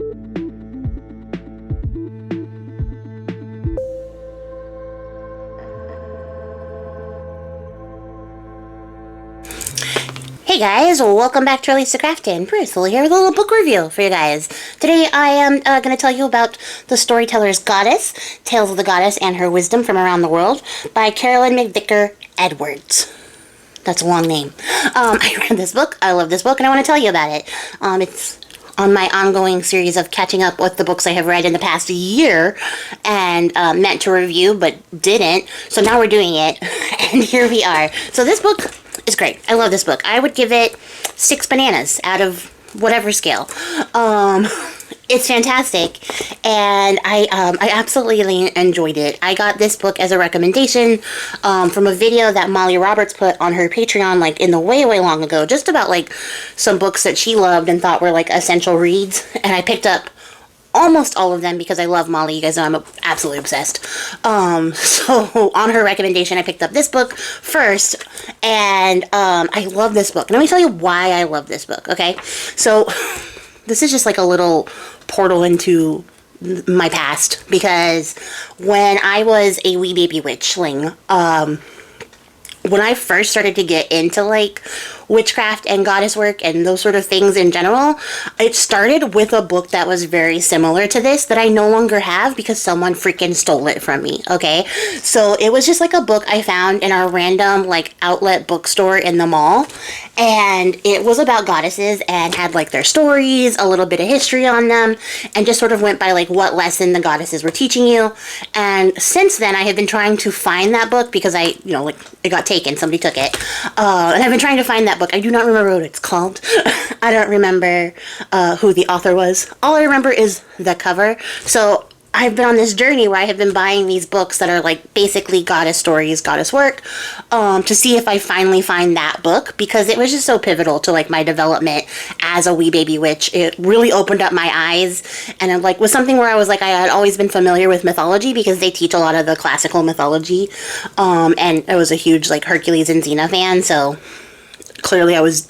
Hey guys, welcome back to Release the Craftin. Bruce here with a little book review for you guys. Today I am going to tell you about The Storyteller's Goddess, Tales of the Goddess and Her Wisdom from Around the World by Carolyn McVickar Edwards. That's a long name. I read this book, I love this book, and I want to tell you about it. It's on my ongoing series of catching up with the books I have read in the past year and meant to review but didn't, so now we're doing it, and here we are. So this book is great. I love this book. I would give it 6 bananas out of whatever scale. It's fantastic, and I absolutely enjoyed it. I got this book as a recommendation from a video that Molly Roberts put on her Patreon, like in the way long ago, just about like some books that she loved and thought were like essential reads, and I picked up almost all of them because I love Molly. You guys know I'm absolutely obsessed. So on her recommendation, I picked up this book first, and I love this book. And let me tell you why I love this book, okay? So this is just like a little portal into my past, because when I was a wee baby witchling, when I first started to get into like witchcraft and goddess work and those sort of things in general, it started with a book that was very similar to this that I no longer have because someone freaking stole it from me, okay? So it was just like a book I found in our random like outlet bookstore in the mall, and it was about goddesses and had like their stories, a little bit of history on them, and just sort of went by like what lesson the goddesses were teaching you. And since then I have been trying to find that book because like it got taken, somebody took it, and I've been trying to find that book. I do not remember what it's called. I don't remember who the author was. All I remember is the cover. So I've been on this journey where I have been buying these books that are like basically goddess stories, goddess work, to see if I finally find that book, because it was just so pivotal to like my development as a wee baby witch. It really opened up my eyes, and it like was something where I was like, I had always been familiar with mythology because they teach a lot of the classical mythology, and I was a huge like Hercules and Xena fan, so clearly I was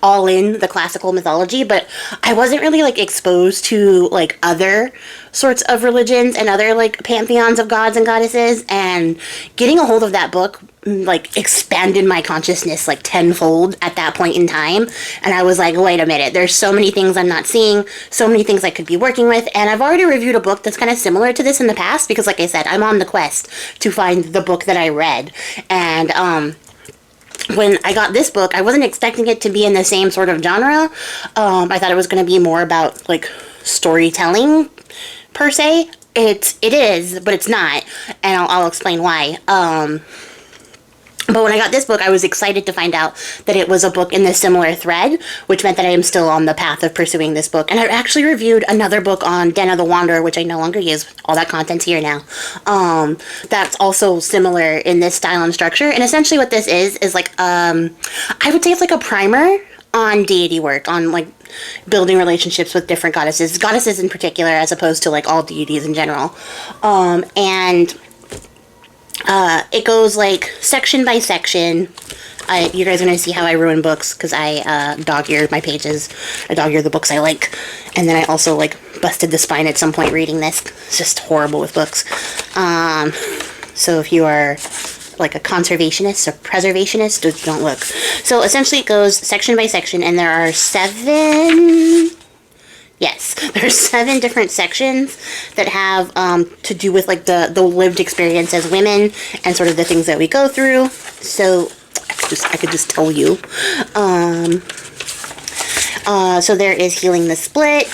all in the classical mythology, but I wasn't really like exposed to like other sorts of religions and other like pantheons of gods and goddesses, and getting a hold of that book like expanded my consciousness like tenfold at that point in time. And I was like, wait a minute, there's so many things I'm not seeing, so many things I could be working with. And I've already reviewed a book that's kind of similar to this in the past because, like I said, I'm on the quest to find the book that I read. And when I got this book, I wasn't expecting it to be in the same sort of genre. I thought it was going to be more about like storytelling per se. It is, but it's not, and I'll explain why. But when I got this book, I was excited to find out that it was a book in the similar thread, which meant that I am still on the path of pursuing this book. And I actually reviewed another book on Den of the Wanderer, which I no longer use. All that content's here now. That's also similar in this style and structure. And essentially what this is like, I would say it's like a primer on deity work, on like building relationships with different goddesses in particular, as opposed to like all deities in general. It goes like section by section. You guys are going to see how I ruin books because I dog-eared my pages. I dog-eared the books I like. And then I also like busted the spine at some point reading this. It's just horrible with books. So if you are like a conservationist or preservationist, don't look. So essentially it goes section by section, and there are 7... Yes, there's 7 different sections that have to do with like the lived experience as women and sort of the things that we go through. So I could just tell you. So there is Healing the Split.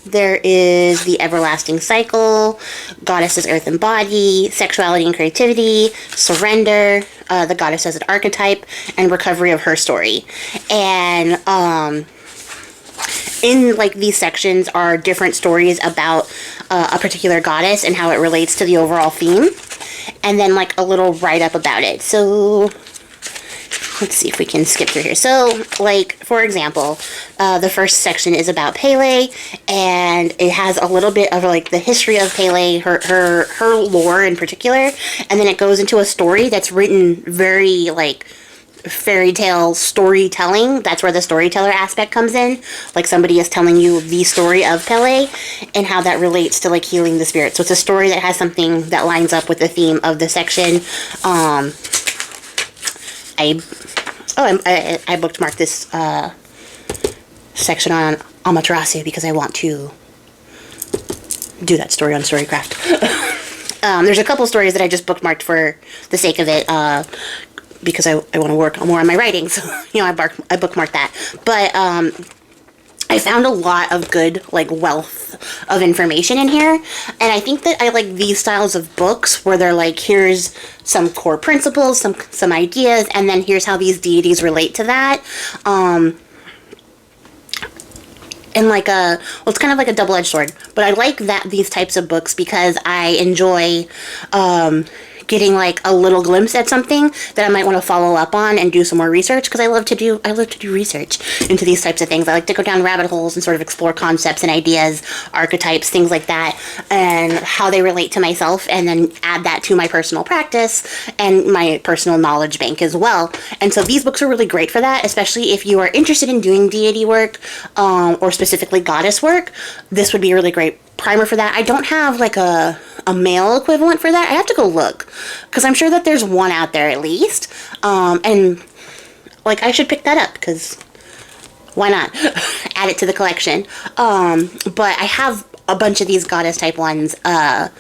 There is The Everlasting Cycle, Goddesses, Earth and Body, Sexuality and Creativity, Surrender, The Goddess as an Archetype, and Recovery of Her Story. And in like these sections are different stories about a particular goddess and how it relates to the overall theme, and then like a little write-up about it. So let's see if we can skip through here. So like for example, the first section is about Pele, and it has a little bit of like the history of Pele, her lore in particular, and then it goes into a story that's written very like fairy tale storytelling. That's where the storyteller aspect comes in. Like somebody is telling you the story of Pele and how that relates to like healing the spirit. So it's a story that has something that lines up with the theme of the section. I bookmarked this section on Amaterasu because I want to do that story on Storycraft. There's a couple stories that I just bookmarked for the sake of it, because I want to work more on my writing, so, you know, I bookmarked that. But, I found a lot of good, like, wealth of information in here, and I think that I like these styles of books where they're like, here's some core principles, some ideas, and then here's how these deities relate to that. And like well, it's kind of like a double-edged sword, but I like these types of books because I enjoy getting like a little glimpse at something that I might want to follow up on and do some more research, because I love to do research into these types of things. I like to go down rabbit holes and sort of explore concepts and ideas, archetypes, things like that, and how they relate to myself, and then add that to my personal practice and my personal knowledge bank as well. And so these books are really great for that, especially if you are interested in doing deity work, or specifically goddess work. This would be a really great primer for that. I don't have like a male equivalent for that. I have to go look, because I'm sure that there's one out there at least, and like I should pick that up, because why not? Add it to the collection. But I have a bunch of these goddess type ones, and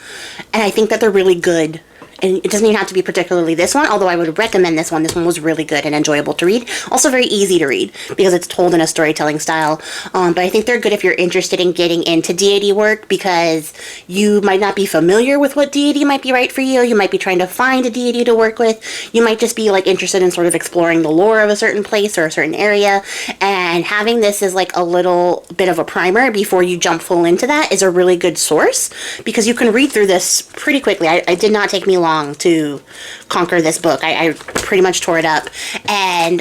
I think that they're really good. And it doesn't even have to be particularly this one, although I would recommend this one. This one was really good and enjoyable to read. Also very easy to read because it's told in a storytelling style. But I think they're good if you're interested in getting into deity work, because you might not be familiar with what deity might be right for you. You might be trying to find a deity to work with. You might just be like interested in sort of exploring the lore of a certain place or a certain area. And having this as like a little bit of a primer before you jump full into that is a really good source, because you can read through this pretty quickly. It did not take me long to conquer this book. I pretty much tore it up, and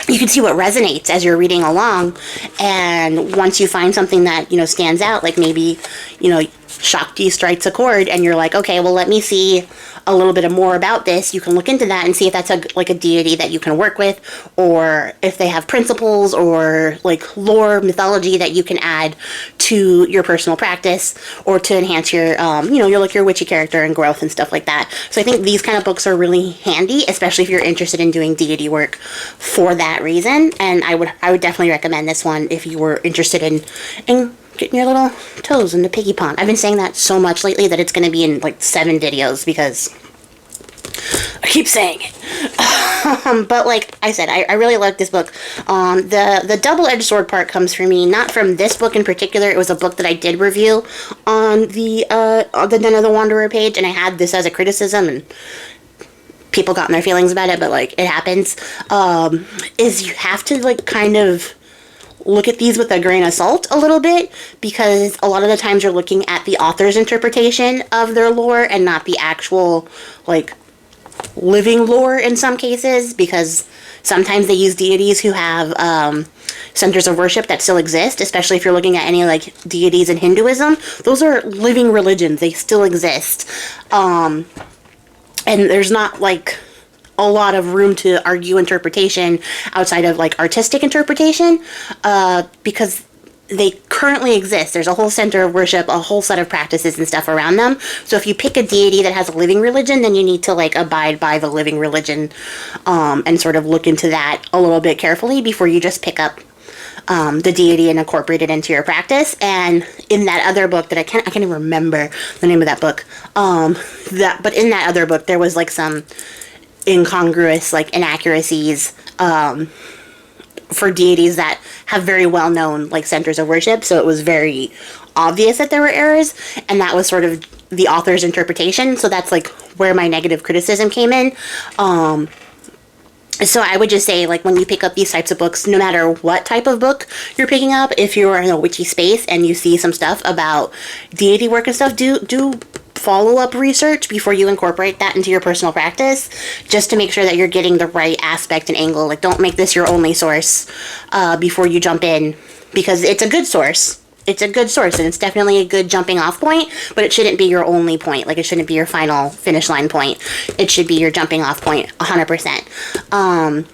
you can see what resonates as you're reading along. And once you find something that, you know, stands out, like maybe, you know, Shakti strikes a chord and you're like, okay, well, let me see a little bit more about this. You can look into that and see if that's like a deity that you can work with, or if they have principles or like lore, mythology that you can add to your personal practice, or to enhance your, you know, your witchy character and growth and stuff like that. So I think these kind of books are really handy, especially if you're interested in doing deity work for that reason. And I would definitely recommend this one if you were interested in getting your little toes in the piggy pond. I've been saying that so much lately that it's going to be in like 7 videos because I keep saying it. But like I said, I really like this book. The double-edged sword part comes for me not from this book in particular. It was a book that I did review on the Den of the Wanderer page, and I had this as a criticism, and people got in their feelings about it, but like it happens. Is you have to like kind of look at these with a grain of salt a little bit, because a lot of the times you're looking at the author's interpretation of their lore and not the actual like living lore in some cases, because sometimes they use deities who have centers of worship that still exist, especially if you're looking at any like deities in Hinduism. Those are living religions. They still exist. And there's not like a lot of room to argue interpretation outside of like artistic interpretation, because they currently exist. There's a whole center of worship, a whole set of practices and stuff around them. So if you pick a deity that has a living religion, then you need to like abide by the living religion, and sort of look into that a little bit carefully before you just pick up the deity and incorporate it into your practice. And in that other book that I can't even remember the name of that book, but in that other book there was like some incongruous like inaccuracies for deities that have very well-known like centers of worship, so it was very obvious that there were errors, and that was sort of the author's interpretation. So that's like where my negative criticism came in. So I would just say, like, when you pick up these types of books, no matter what type of book you're picking up, if you're in a witchy space and you see some stuff about deity work and stuff, do follow-up research before you incorporate that into your personal practice, just to make sure that you're getting the right aspect and angle. Like, don't make this your only source before you jump in, because it's a good source. it's a good source, and it's definitely a good jumping off point, but it shouldn't be your only point. Like, it shouldn't be your final finish line point. It should be your jumping off point 100%.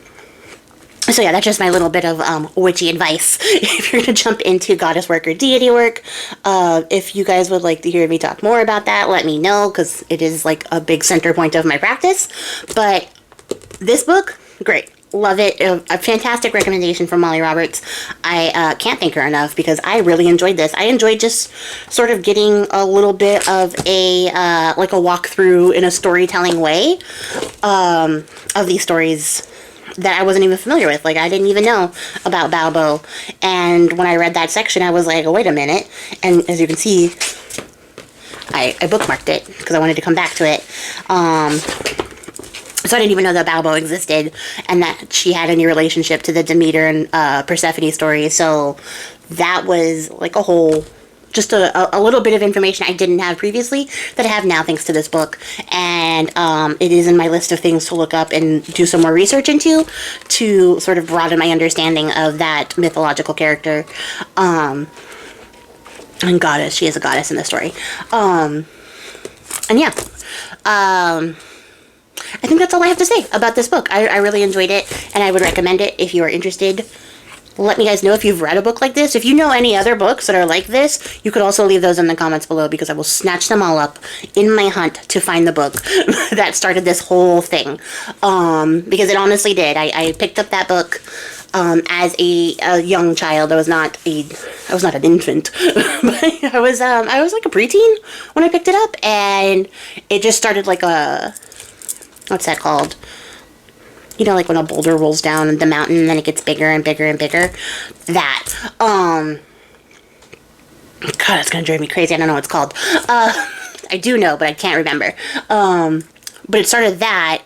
So yeah, that's just my little bit of witchy advice if you're going to jump into goddess work or deity work. If you guys would like to hear me talk more about that, let me know, because it is like a big center point of my practice. But this book, great. Love it. A fantastic recommendation from Molly Roberts. I can't thank her enough, because I really enjoyed this. I enjoyed just sort of getting a little bit of a like a walkthrough in a storytelling way of these stories that I wasn't even familiar with. Like, I didn't even know about Balbo, and when I read that section, I was like, oh, wait a minute. And as you can see, I bookmarked it because I wanted to come back to it. So I didn't even know that Balbo existed, and that she had any relationship to the Demeter and Persephone story. So that was like a whole, just a little bit of information I didn't have previously that I have now thanks to this book. And it is in my list of things to look up and do some more research into to sort of broaden my understanding of that mythological character. And goddess. She is a goddess in the story. And yeah. I think that's all I have to say about this book. I really enjoyed it, and I would recommend it if you are interested. Let me guys know if you've read a book like this. If you know any other books that are like this, you could also leave those in the comments below, because I will snatch them all up in my hunt to find the book that started this whole thing. Because it honestly did. I picked up that book as a young child. I was not an infant, but I was like a preteen when I picked it up, and it just started like a, what's that called? You know, like when a boulder rolls down the mountain and then it gets bigger and bigger and bigger. That. God, it's gonna drive me crazy. I don't know what it's called. I do know, but I can't remember. But it started that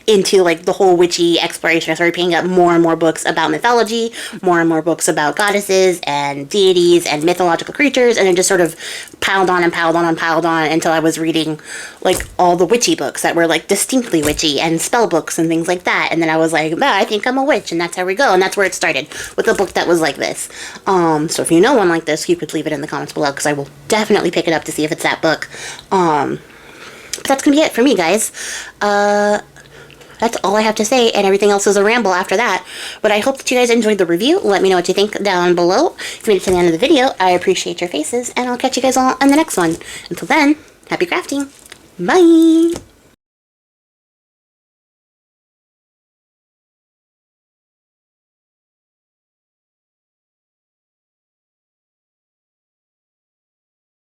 into like the whole witchy exploration. I started picking up more and more books about mythology, more and more books about goddesses and deities and mythological creatures, and then just sort of piled on and piled on and piled on until I was reading like all the witchy books that were like distinctly witchy, and spell books and things like that. And then I was like, I think I'm a witch, and that's how we go. And that's where it started, with a book that was like this. So if you know one like this, you could leave it in the comments below, because I will definitely pick it up to see if it's that book. But that's gonna be it for me, guys. That's all I have to say, and everything else is a ramble after that. But I hope that you guys enjoyed the review. Let me know what you think down below. If you made it to the end of the video, I appreciate your faces, and I'll catch you guys all in the next one. Until then, happy crafting. Bye!